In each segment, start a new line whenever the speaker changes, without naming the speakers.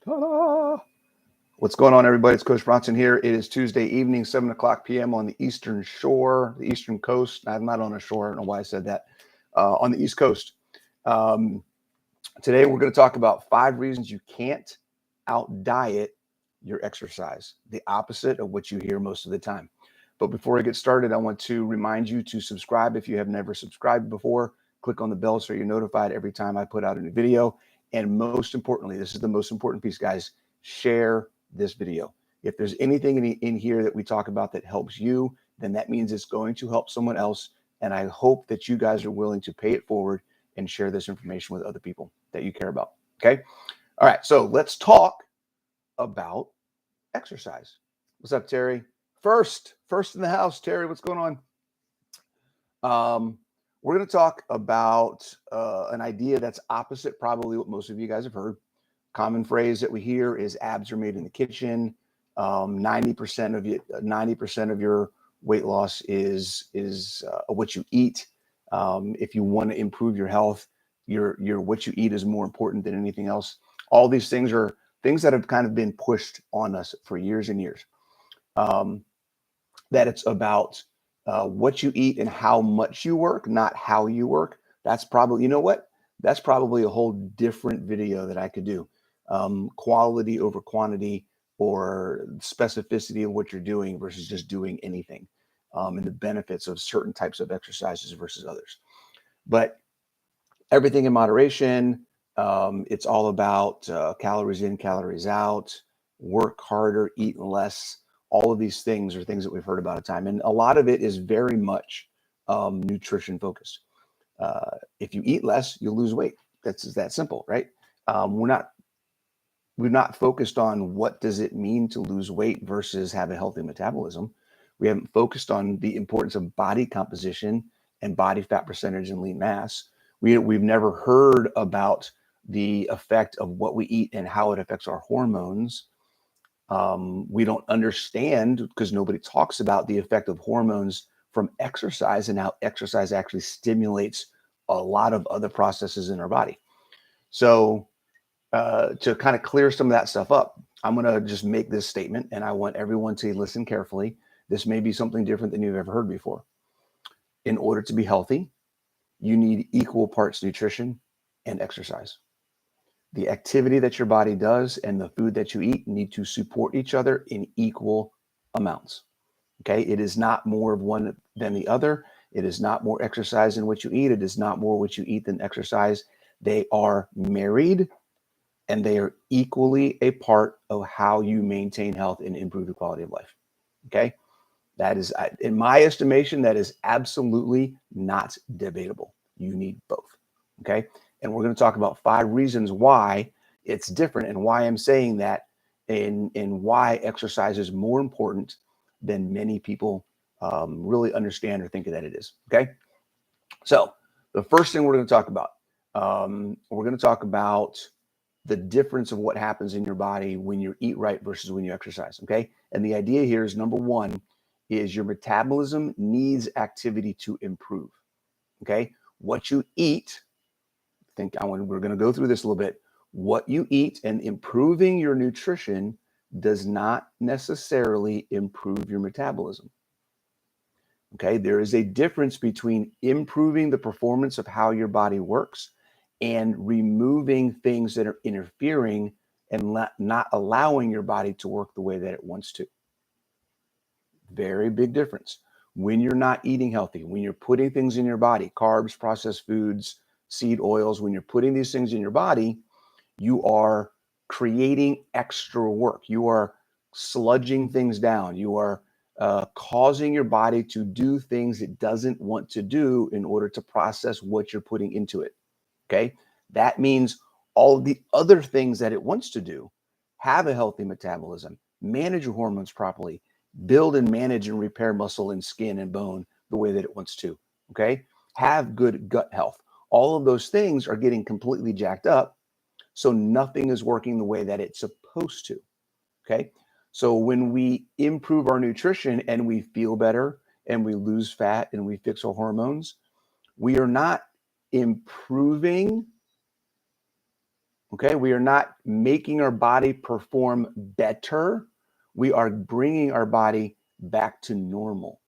Ta-da! What's going on, everybody? It's Coach Bronson here. It is Tuesday evening, 7 o'clock p.m. on the Eastern Shore, the Eastern Coast. I'm not on a shore. I don't know why I said that. On the East Coast. Today, we're going to talk about 5 reasons you can't out-diet your exercise, the opposite of what you hear most of the time. But before I get started, I want to remind you to subscribe if you have never subscribed before. Click on the bell so you're notified every time I put out a new video. And most importantly, this is the most important piece, guys, share this video. If there's anything in here that we talk about that helps you, then that means it's going to help someone else. And I hope that you guys are willing to pay it forward and share this information with other people that you care about. Okay. All right. So let's talk about exercise. What's up, Terry? First in the house, Terry, what's going on? We're going to talk about an idea that's opposite probably what most of you guys have heard. Common phrase that we hear is abs are made in the kitchen. 90% of your weight loss is what you eat. If you want to improve your health, your what you eat is more important than anything else. All these things are things that have kind of been pushed on us for years and years. That it's about what you eat and how much you work, not how you work. That's probably, you know what? That's probably a whole different video that I could do. Quality over quantity, or specificity of what you're doing versus just doing anything, and the benefits of certain types of exercises versus others. But everything in moderation. It's all about calories in, calories out, work harder, eat less. All of these things are things that we've heard about a time. And a lot of it is very much nutrition focused. If you eat less, you'll lose weight. That's that simple, right? We're not focused on what does it mean to lose weight versus have a healthy metabolism. We haven't focused on the importance of body composition and body fat percentage and lean mass. We've never heard about the effect of what we eat and how it affects our hormones. We don't understand, because nobody talks about the effect of hormones from exercise and how exercise actually stimulates a lot of other processes in our body. So to kind of clear some of that stuff up, I'm going to just make this statement, and I want everyone to listen carefully. This may be something different than you've ever heard before. In order to be healthy, you need equal parts nutrition and exercise. The activity that your body does and the food that you eat need to support each other in equal amounts. Okay. It is not more of one than the other. It is not more exercise than what you eat. It is not more what you eat than exercise. They are married, and they are equally a part of how you maintain health and improve your quality of life. Okay. That is, in my estimation, that is absolutely not debatable. You need both. Okay. And we're going to talk about 5 reasons why it's different, and why I'm saying that, and why exercise is more important than many people really understand or think that it is. Okay. So the first thing we're going to talk about, the difference of what happens in your body when you eat right versus when you exercise. Okay. And the idea here is, number one, is your metabolism needs activity to improve. Okay. What you eat, we're going to go through this a little bit. What you eat and improving your nutrition does not necessarily improve your metabolism. Okay. There is a difference between improving the performance of how your body works and removing things that are interfering and not allowing your body to work the way that it wants to. Very big difference. When you're not eating healthy, when you're putting things in your body, carbs, processed foods, seed oils, when you're putting these things in your body, you are creating extra work. You are sludging things down. You are causing your body to do things it doesn't want to do in order to process what you're putting into it. Okay. That means all of the other things that it wants to do, have a healthy metabolism, manage your hormones properly, build and manage and repair muscle and skin and bone the way that it wants to. Okay. Have good gut health. All of those things are getting completely jacked up. So nothing is working the way that it's supposed to. Okay. So when we improve our nutrition and we feel better and we lose fat and we fix our hormones, we are not improving Okay, we are not making our body perform better. We are bringing our body back to normal.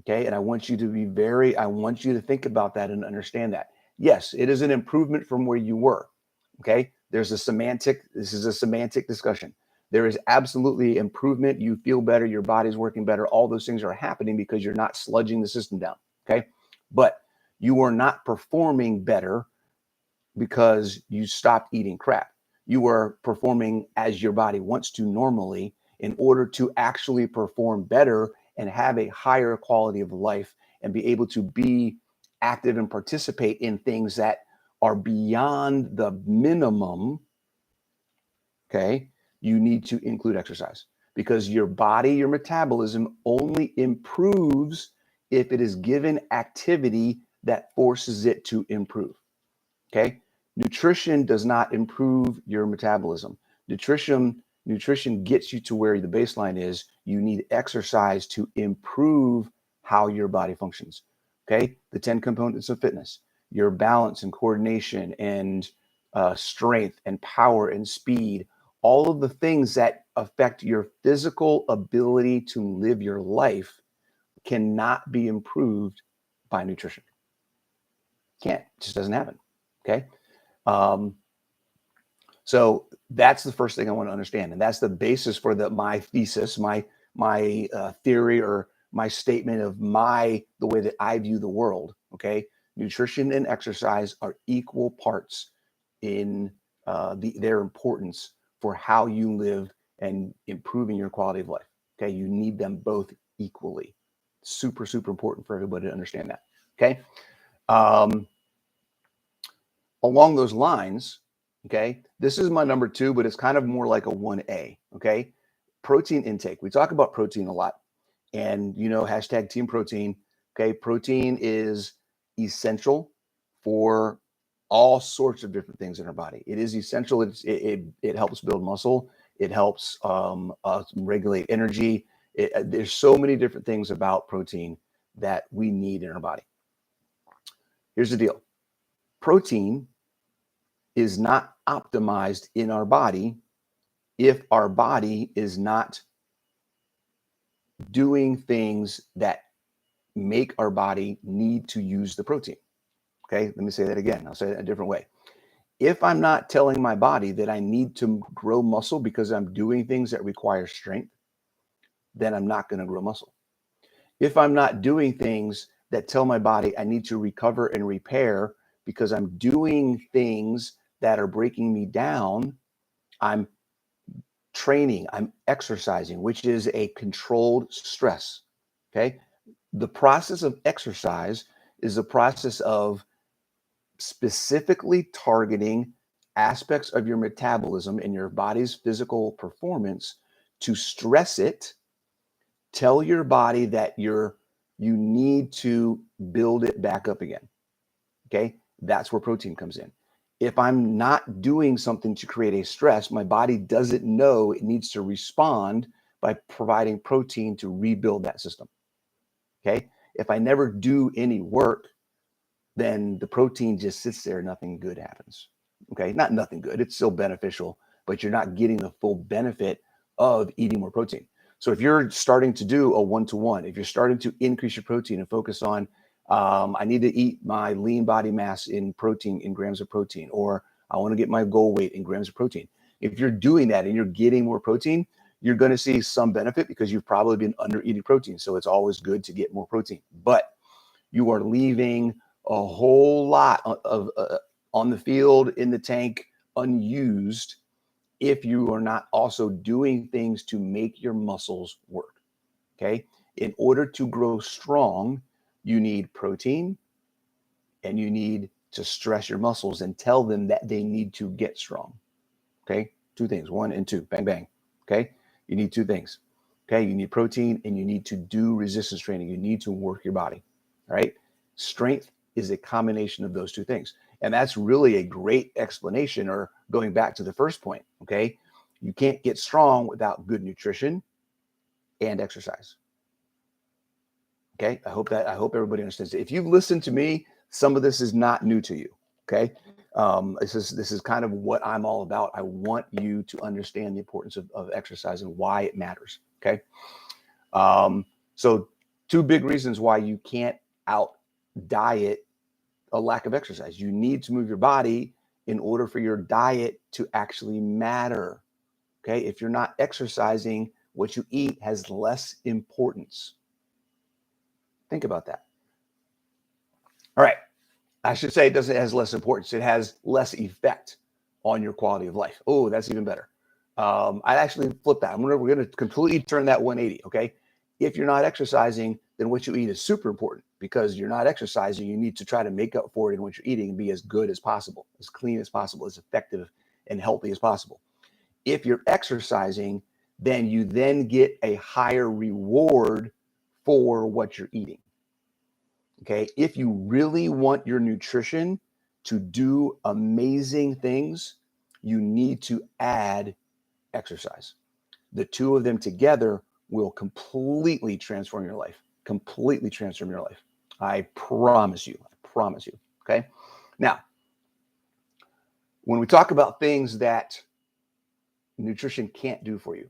Okay, and I want you to think about that and understand that. Yes, it is an improvement from where you were. Okay, this is a semantic discussion. There is absolutely improvement. You feel better, your body's working better. All those things are happening because you're not sludging the system down. Okay, but you are not performing better because you stopped eating crap. You were performing as your body wants to normally in order to actually perform better and have a higher quality of life and be able to be active and participate in things that are beyond the minimum. Okay, you need to include exercise because your body, your metabolism only improves if it is given activity that forces it to improve. Okay. Nutrition does not improve your metabolism. Nutrition gets you to where the baseline is. You need exercise to improve how your body functions. Okay. The 10 components of fitness, your balance and coordination and strength and power and speed, all of the things that affect your physical ability to live your life cannot be improved by nutrition. Can't, it just doesn't happen. Okay. Um, so that's the first thing I want to understand, and that's the basis for my thesis, my theory, or my statement of the way that I view the world. Okay, nutrition and exercise are equal parts in their importance for how you live and improving your quality of life. Okay, you need them both equally. Super, super important for everybody to understand that. Okay. Um, Along those lines, okay, this is my number 2, but it's kind of more like a 1A. Okay, protein intake. We talk about protein a lot, and hashtag team protein. Okay, protein is essential for all sorts of different things in our body. It is essential. It helps build muscle. It helps regulate energy. There's so many different things about protein that we need in our body. Here's the deal. Protein is not optimized in our body if our body is not doing things that make our body need to use the protein. Okay, let me say that again. I'll say it a different way. If I'm not telling my body that I need to grow muscle because I'm doing things that require strength, then I'm not going to grow muscle. If I'm not doing things that tell my body I need to recover and repair because I'm doing things that are breaking me down, I'm training, I'm exercising, which is a controlled stress. Okay. The process of exercise is the process of specifically targeting aspects of your metabolism and your body's physical performance to stress it, tell your body that you need to build it back up again. Okay. That's where protein comes in. If I'm not doing something to create a stress, my body doesn't know it needs to respond by providing protein to rebuild that system. Okay. If I never do any work, then the protein just sits there. Nothing good happens. Okay. Not nothing good. It's still beneficial, but you're not getting the full benefit of eating more protein. So if you're starting to do a 1-to-1, if you're starting to increase your protein and focus on, I need to eat my lean body mass in protein, in grams of protein, or I want to get my goal weight in grams of protein. If you're doing that and you're getting more protein, you're going to see some benefit because you've probably been under eating protein. So it's always good to get more protein, but you are leaving a whole lot of on the field, in the tank, unused if you are not also doing things to make your muscles work. Okay. In order to grow strong, you need protein and you need to stress your muscles and tell them that they need to get strong. Okay. 2 things, 1 and 2, bang, bang. Okay. You need 2 things. Okay. You need protein and you need to do resistance training. You need to work your body. All right. Strength is a combination of those 2 things. And that's really a great explanation, or going back to the first point. Okay. You can't get strong without good nutrition and exercise. Okay. I hope everybody understands it. If you've listened to me, some of this is not new to you. Okay. This is kind of what I'm all about. I want you to understand the importance of exercise and why it matters. Okay. So two big reasons why you can't out diet a lack of exercise. You need to move your body in order for your diet to actually matter. Okay. If you're not exercising, what you eat has less importance. Think about that. All right. I should say it has less importance. It has less effect on your quality of life. Oh, that's even better. I'd actually flip that. We're going to completely turn that 180. Okay. If you're not exercising, then what you eat is super important, because you're not exercising. You need to try to make up for it in what you're eating and be as good as possible, as clean as possible, as effective and healthy as possible. If you're exercising, then you then get a higher reward for what you're eating. Okay. If you really want your nutrition to do amazing things, you need to add exercise. The two of them together will completely transform your life. Completely transform your life. I promise you. I promise you. Okay. Now, when we talk about things that nutrition can't do for you,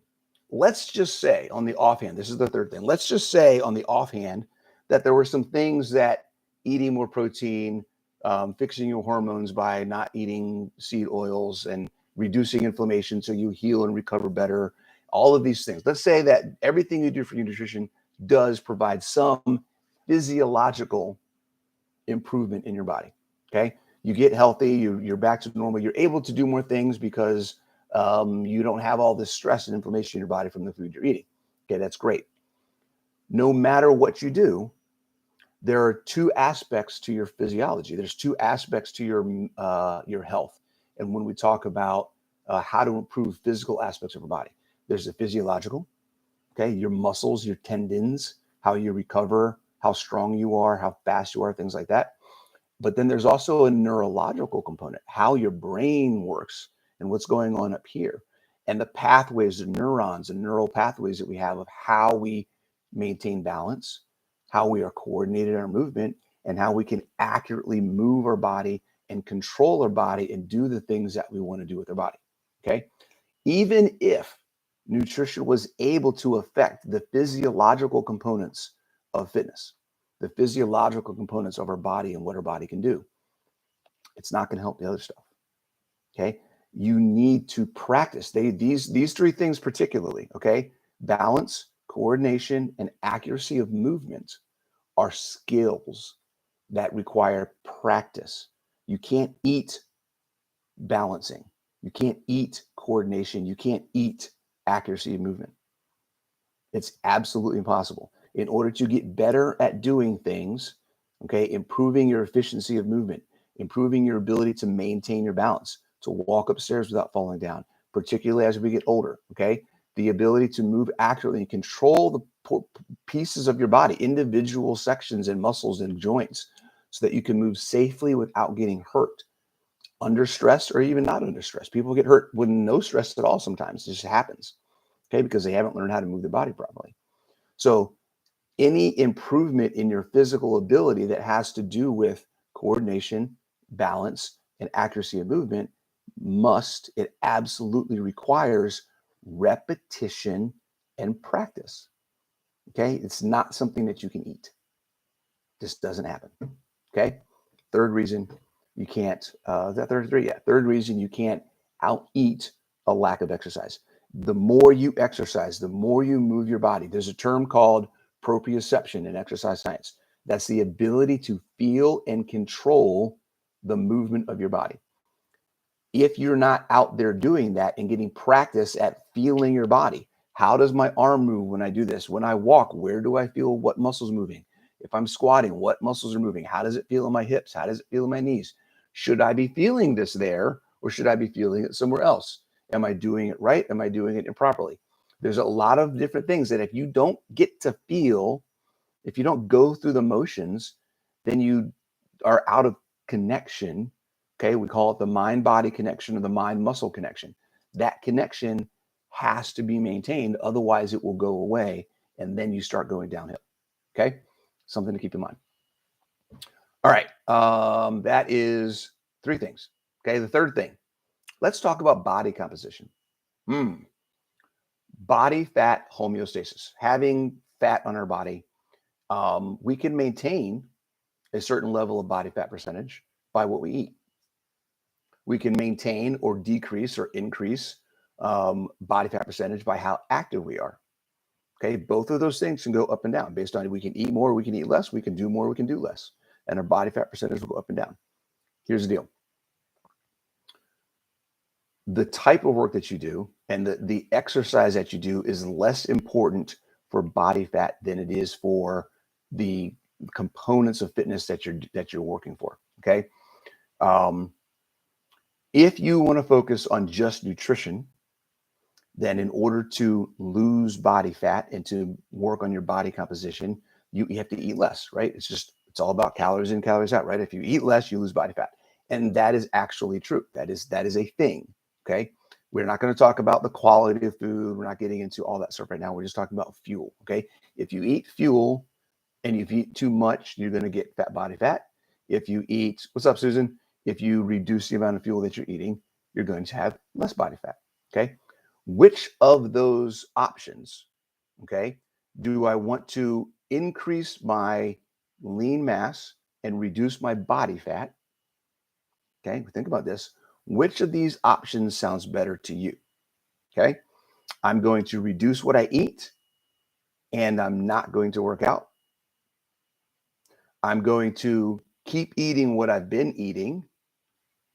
let's just say on the offhand, this is the third thing. Let's just say on the offhand that there were some things that eating more protein, fixing your hormones by not eating seed oils, and reducing inflammation so you heal and recover better, all of these things. Let's say that everything you do for your nutrition does provide some physiological improvement in your body. Okay. You get healthy, you're back to normal, you're able to do more things because you don't have all this stress and inflammation in your body from the food you're eating. Okay. That's great. No matter what you do, there are two aspects to your physiology. There's two aspects to your health. And when we talk about how to improve physical aspects of your body, there's the physiological, okay, your muscles, your tendons, how you recover, how strong you are, how fast you are, things like that. But then there's also a neurological component, how your brain works and what's going on up here, and the pathways, the neurons and neural pathways that we have of how we maintain balance, how we are coordinated in our movement, and how we can accurately move our body and control our body and do the things that we want to do with our body. Okay. Even if nutrition was able to affect the physiological components of fitness, the physiological components of our body and what our body can do, it's not going to help the other stuff. Okay. You need to practice these three things particularly. Okay. Balance, coordination, and accuracy of movement are skills that require practice. You can't eat balancing. You can't eat coordination. You can't eat accuracy of movement. It's absolutely impossible. In order to get better at doing things, okay, improving your efficiency of movement, improving your ability to maintain your balance, to walk upstairs without falling down, particularly as we get older, okay, the ability to move accurately and control the pieces of your body, individual sections and muscles and joints, so that you can move safely without getting hurt under stress or even not under stress. People get hurt with no stress at all sometimes. It just happens, okay, because they haven't learned how to move their body properly. So any improvement in your physical ability that has to do with coordination, balance, and accuracy of movement it absolutely requires repetition and practice. Okay. It's not something that you can eat. Just doesn't happen. Okay. Third reason you can't, third reason you can't out eat a lack of exercise. The more you exercise, the more you move your body. There's a term called proprioception in exercise science. That's the ability to feel and control the movement of your body. If you're not out there doing that and getting practice at feeling your body, how does my arm move when I do this? When I walk, where do I feel what muscles moving? If I'm squatting, what muscles are moving? How does it feel in my hips? How does it feel in my knees? Should I be feeling this there, or should I be feeling it somewhere else? Am I doing it right? Am I doing it improperly? There's a lot of different things that if you don't get to feel, if you don't go through the motions, then you are out of connection. Okay. We call it the mind body connection or the mind muscle connection. That connection has to be maintained. Otherwise, it will go away. And then you start going downhill. Okay. Something to keep in mind. All right. That is three things. Okay, the third thing, let's talk about body composition. Body fat homeostasis, having fat on our body. We can maintain a certain level of body fat percentage by what we eat. We can maintain or decrease or increase body fat percentage by how active we are. Okay, both of those things can go up and down based on we can eat more, we can eat less, we can do more, we can do less, and our body fat percentage will go up and down. Here's the deal. The type of work that you do and the exercise that you do is less important for body fat than it is for the components of fitness that you're working for. Okay. If you want to focus on just nutrition, then in order to lose body fat and to work on your body composition, you have to eat less, right? It's all about calories in, calories out, right? If you eat less, you lose body fat. And that is actually true. That is a thing. Okay. We're not going to talk about the quality of food. We're not getting into all that stuff right now. We're just talking about fuel. Okay. If you eat fuel and if you eat too much, you're going to get fat body fat. If you eat, what's up, Susan? If you reduce the amount of fuel that you're eating, you're going to have less body fat. Okay. Which of those options, okay, do I want to increase my lean mass and reduce my body fat? Okay, think about this. Which of these options sounds better to you? Okay, I'm going to reduce what I eat and I'm not going to work out. I'm going to keep eating what I've been eating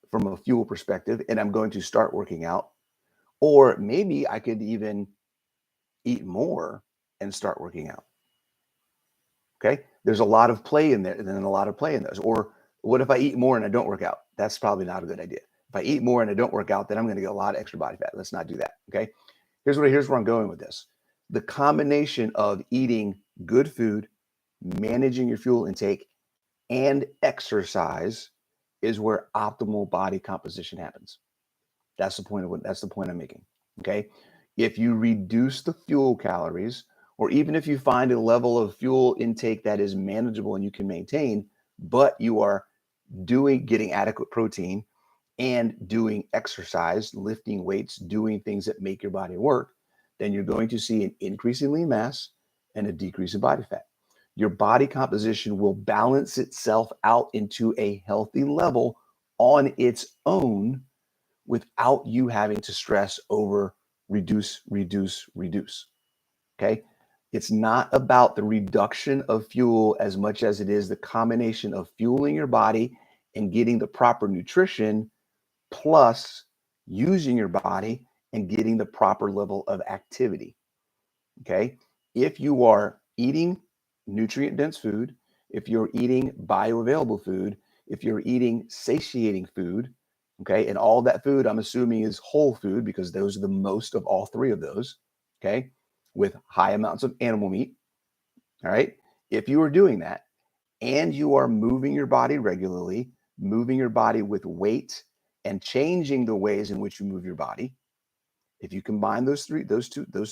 from a fuel perspective and I'm going to start working out. Or maybe I could even eat more and start working out. Okay. There's a lot of play in there and then a lot of play in those. Or what if I eat more and I don't work out? That's probably not a good idea. If I eat more and I don't work out, then I'm going to get a lot of extra body fat. Let's not do that. Okay. Here's where I'm going with this. The combination of eating good food, managing your fuel intake, and exercise is where optimal body composition happens. That's the point I'm making. Okay. If you reduce the fuel calories, or even if you find a level of fuel intake that is manageable and you can maintain, but you are getting adequate protein and doing exercise, lifting weights, doing things that make your body work, then you're going to see an increase in lean mass and a decrease in body fat. Your body composition will balance itself out into a healthy level on its own without you having to stress over reduce. Okay. It's not about the reduction of fuel as much as it is the combination of fueling your body and getting the proper nutrition plus using your body and getting the proper level of activity. Okay. If you are eating nutrient dense food, if you're eating bioavailable food, if you're eating satiating food, okay, and all that food I'm assuming is whole food because those are the most of all three of those, okay, with high amounts of animal meat. All right. If you are doing that and you are moving your body regularly, moving your body with weight and changing the ways in which you move your body, if you combine those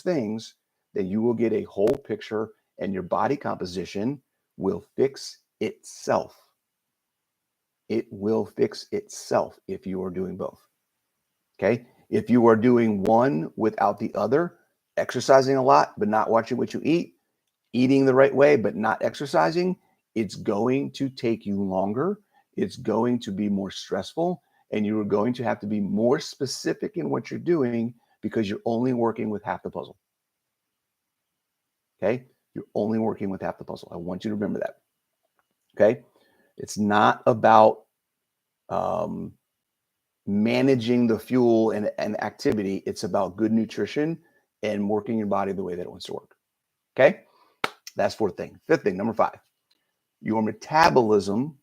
things, then you will get a whole picture and your body composition will fix itself. It will fix itself if you are doing both. Okay. If you are doing one without the other, exercising a lot, but not watching what you eat, eating the right way, but not exercising, it's going to take you longer. It's going to be more stressful. And you are going to have to be more specific in what you're doing because you're only working with half the puzzle. Okay. You're only working with half the puzzle. I want you to remember that. Okay. It's not about managing the fuel and activity. It's about good nutrition and working your body the way that it wants to work. Okay. That's fourth thing. Fifth thing, number 5, your metabolism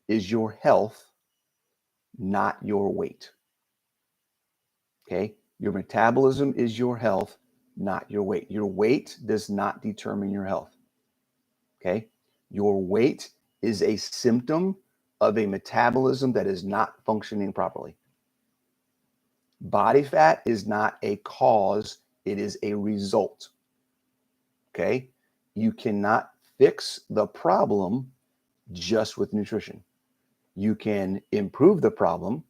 is your health, not your weight. Okay. Your metabolism is your health, not your weight. Your weight does not determine your health. Okay. Your weight is a symptom of a metabolism that is not functioning properly. Body fat is not a cause, it is a result. Okay. You cannot fix the problem just with nutrition. you can improve the problem.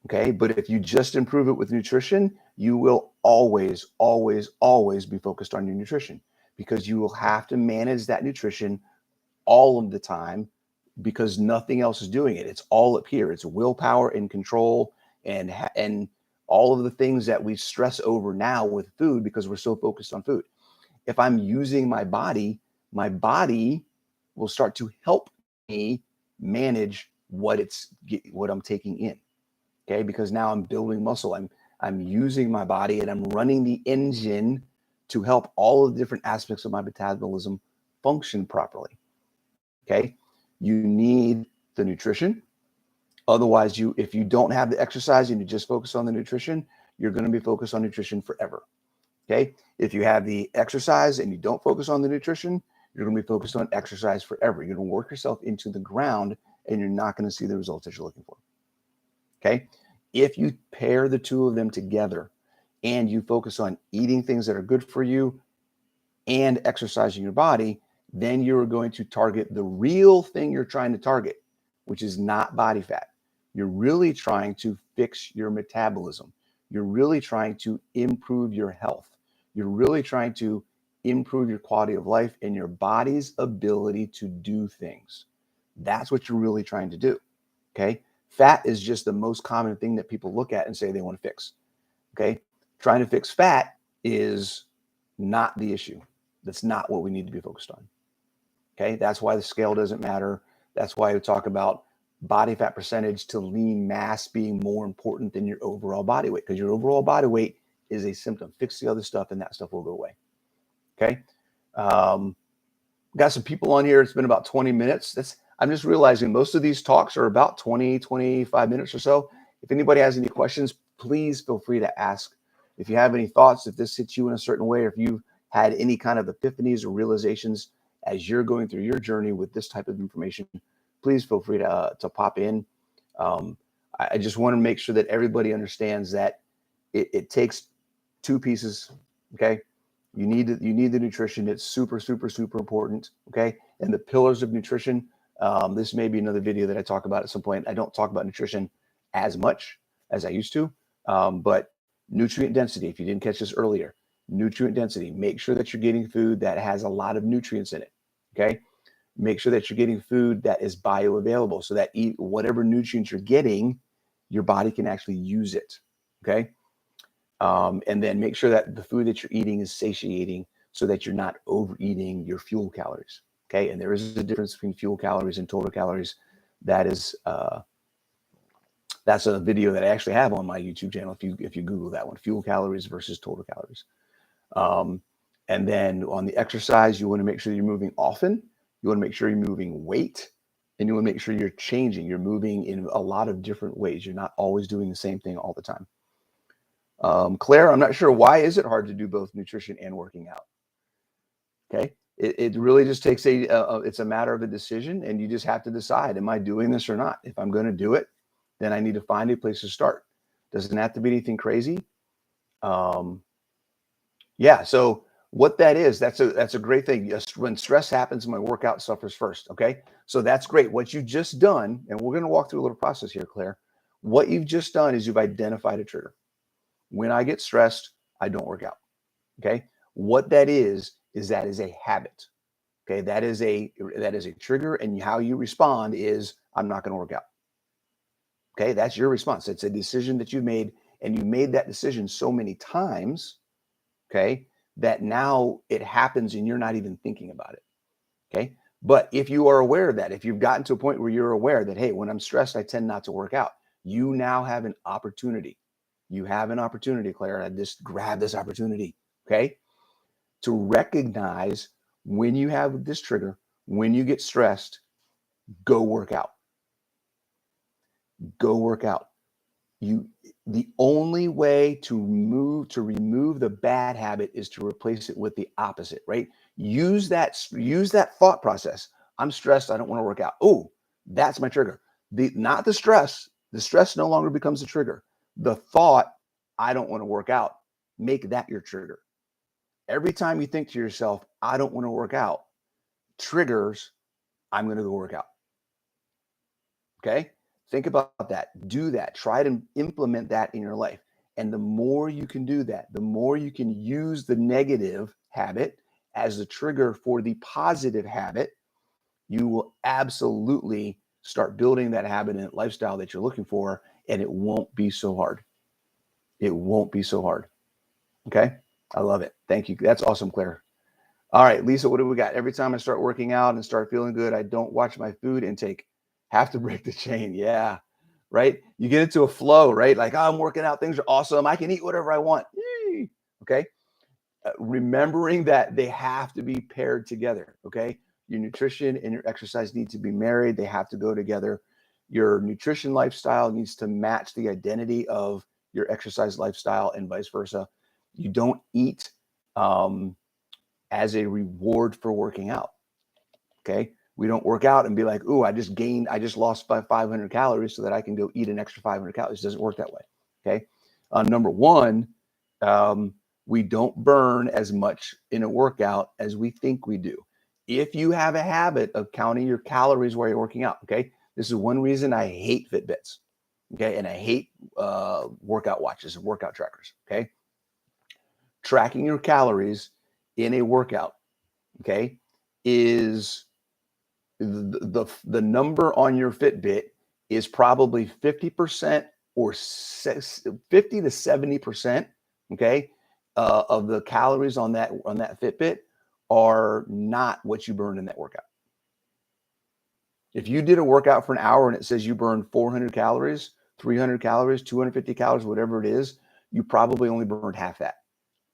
Okay. But if you just improve it with nutrition, you will always, always, always be focused on your nutrition, because you will have to manage that nutrition all of the time, because nothing else is doing it. It's all up here. It's willpower and control and all of the things that we stress over now with food because we're so focused on food. If I'm using my body will start to help me manage what I'm taking in. Okay, because now I'm building muscle. I'm using my body and I'm running the engine to help all of the different aspects of my metabolism function properly. Okay, you need the nutrition. Otherwise, if you don't have the exercise and you just focus on the nutrition, you're going to be focused on nutrition forever. Okay, if you have the exercise and you don't focus on the nutrition, you're going to be focused on exercise forever. You're going to work yourself into the ground and you're not going to see the results that you're looking for. Okay, if you pair the two of them together and you focus on eating things that are good for you and exercising your body, then you're going to target the real thing you're trying to target, which is not body fat. You're really trying to fix your metabolism. You're really trying to improve your health. You're really trying to improve your quality of life and your body's ability to do things. That's what you're really trying to do. Okay. Fat is just the most common thing that people look at and say they want to fix. Okay. Trying to fix fat is not the issue. That's not what we need to be focused on. Okay. That's why the scale doesn't matter. That's why we talk about body fat percentage to lean mass being more important than your overall body weight, because your overall body weight is a symptom. Fix the other stuff and that stuff will go away. Okay. Got some people on here. It's been about 20 minutes. I'm just realizing most of these talks are about 20, 25 minutes or so. If anybody has any questions, please feel free to ask. If you have any thoughts, if this hits you in a certain way, or if you've had any kind of epiphanies or realizations as you're going through your journey with this type of information, please feel free to pop in. I just want to make sure that everybody understands that it takes two pieces. Okay. You need the nutrition. It's super, super, super important. Okay. And the pillars of nutrition. This may be another video that I talk about at some point. I don't talk about nutrition as much as I used to, but nutrient density, if you didn't catch this earlier, nutrient density, make sure that you're getting food that has a lot of nutrients in it. Okay. Make sure that you're getting food that is bioavailable so that whatever nutrients you're getting, your body can actually use it. Okay. And then make sure that the food that you're eating is satiating so that you're not overeating your fuel calories. Okay. And there is a difference between fuel calories and total calories. That's a video that I actually have on my YouTube channel. If you Google that one, fuel calories versus total calories. And then on the exercise, you want to make sure you're moving often. You want to make sure you're moving weight, and you want to make sure you're changing. You're moving in a lot of different ways. You're not always doing the same thing all the time. Claire, I'm not sure, why is it hard to do both nutrition and working out? Okay. It really just takes it's a matter of a decision, and you just have to decide, am I doing this or not? If I'm going to do it, then I need to find a place to start. Doesn't have to be anything crazy. Yeah. So what that is, that's a great thing. When stress happens, my workout suffers first. Okay. So that's great. What you just done, and we're going to walk through a little process here, Claire. What you've just done is you've identified a trigger. When I get stressed, I don't work out. Okay. What that is that is a habit. Okay. That is a trigger, and how you respond is, I'm not going to work out. Okay. That's your response. It's a decision that you've made, and you made that decision so many times. Okay. That now it happens and you're not even thinking about it. Okay. But if you are aware of that, if you've gotten to a point where you're aware that, hey, when I'm stressed, I tend not to work out, you now have an opportunity. You have an opportunity, Claire. I just grab this opportunity. Okay. To recognize when you have this trigger, when you get stressed, go work out. Go work out. The only way to remove the bad habit is to replace it with the opposite, right? Use that thought process. I'm stressed, I don't want to work out. Oh, that's my trigger. Not the stress. The stress no longer becomes a trigger. The thought, I don't want to work out, make that your trigger. Every time you think to yourself, I don't want to work out, triggers, I'm going to go work out. Okay. Think about that. Do that. Try to implement that in your life. And the more you can do that, the more you can use the negative habit as the trigger for the positive habit, you will absolutely start building that habit and lifestyle that you're looking for, and it won't be so hard. It won't be so hard. Okay. I love it. Thank you. That's awesome, Claire. All right, Lisa, what do we got? Every time I start working out and start feeling good, I don't watch my food intake. Have to break the chain. Yeah. Right. You get into a flow, right? Like, oh, I'm working out. Things are awesome. I can eat whatever I want. Yay. Okay. Remembering that they have to be paired together. Okay. Your nutrition and your exercise need to be married. They have to go together. Your nutrition lifestyle needs to match the identity of your exercise lifestyle and vice versa. You don't eat as a reward for working out. Okay. We don't work out and be like, oh, I just lost 500 calories so that I can go eat an extra 500 calories. It doesn't work that way. Okay. Number one, we don't burn as much in a workout as we think we do. If you have a habit of counting your calories while you're working out, okay, this is one reason I hate Fitbits, okay, and I hate workout watches and workout trackers, okay. Tracking your calories in a workout, okay, is the number on your Fitbit is probably 50% or 50 to 70%, okay, of the calories on that Fitbit are not what you burn in that workout. If you did a workout for an hour and it says you burned 400 calories, 300 calories, 250 calories, whatever it is, you probably only burned half that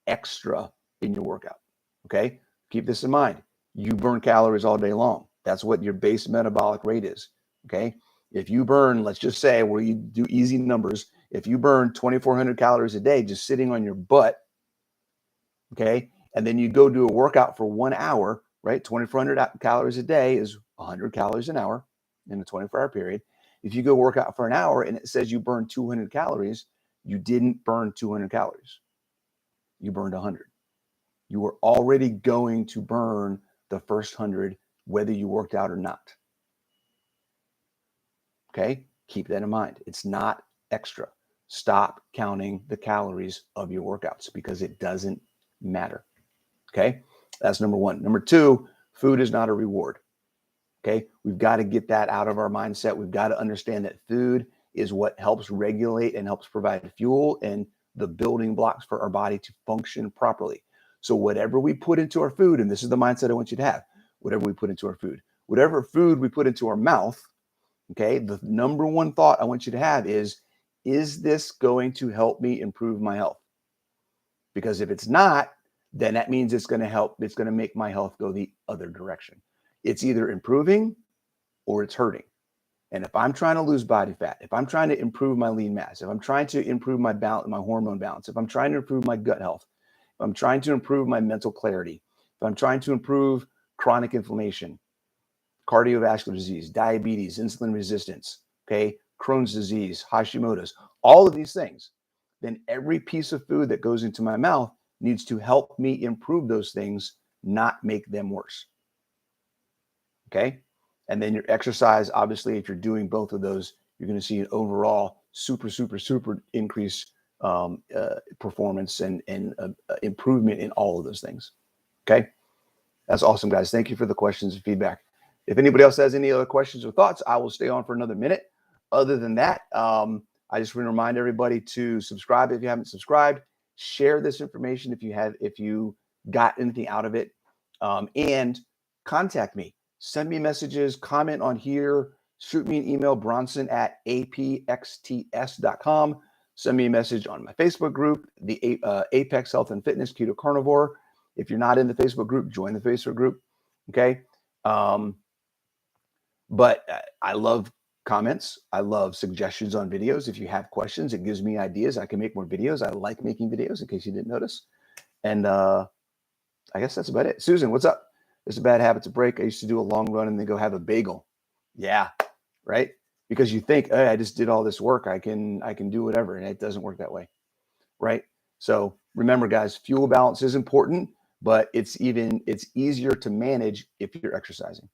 extra in your workout. Okay. Keep this in mind. You burn calories all day long. That's what your base metabolic rate is. Okay. If you burn, let's just say, where you do easy numbers, if you burn 2,400 calories a day just sitting on your butt, okay, and then you go do a workout for 1 hour, right? 2,400 calories a day is 100 calories an hour in a 24-hour period. If you go work out for an hour and it says you burn 200 calories, you didn't burn 200 calories. You burned 100. You were already going to burn the first 100, whether you worked out or not. Okay. Keep that in mind. It's not extra. Stop counting the calories of your workouts because it doesn't matter. Okay. That's number one. Number two, food is not a reward. Okay. We've got to get that out of our mindset. We've got to understand that food is what helps regulate and helps provide fuel and the building blocks for our body to function properly. So whatever we put into our food, and this is the mindset I want you to have, whatever we put into our food, whatever food we put into our mouth, okay, the number one thought I want you to have is this going to help me improve my health? Because if it's not, then that means it's going to help. It's going to make my health go the other direction. It's either improving or it's hurting. And if I'm trying to lose body fat, if I'm trying to improve my lean mass, if I'm trying to improve my balance, my hormone balance, if I'm trying to improve my gut health, if I'm trying to improve my mental clarity, if I'm trying to improve chronic inflammation, cardiovascular disease, diabetes, insulin resistance, okay, Crohn's disease, Hashimoto's, all of these things, then every piece of food that goes into my mouth needs to help me improve those things, not make them worse. Okay. And then your exercise, obviously, if you're doing both of those, you're going to see an overall super increase performance and improvement in all of those things. Okay. That's awesome, guys. Thank you for the questions and feedback. If anybody else has any other questions or thoughts, I will stay on for another minute. Other than that, I just want to remind everybody to subscribe if you haven't subscribed. Share this information if you got anything out of it, and contact me. Send me messages, comment on here, shoot me an email, bronson@apxts.com. Send me a message on my Facebook group, the Apex Health and Fitness Keto Carnivore. If you're not in the Facebook group, join the Facebook group. Okay. But I love comments. I love suggestions on videos. If you have questions, it gives me ideas. I can make more videos. I like making videos, in case you didn't notice. And I guess that's about it. Susan, what's up? It's a bad habit to break. I used to do a long run and then go have a bagel. Yeah. Right. Because you think, hey, I just did all this work. I can do whatever. And it doesn't work that way. Right. So remember, guys, fuel balance is important, but it's easier to manage if you're exercising.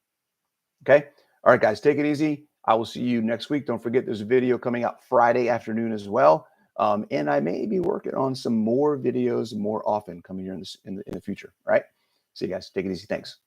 Okay. All right, guys, take it easy. I will see you next week. Don't forget, there's a video coming out Friday afternoon as well. And I may be working on some more videos more often coming here in the future. All right. See you guys. Take it easy. Thanks.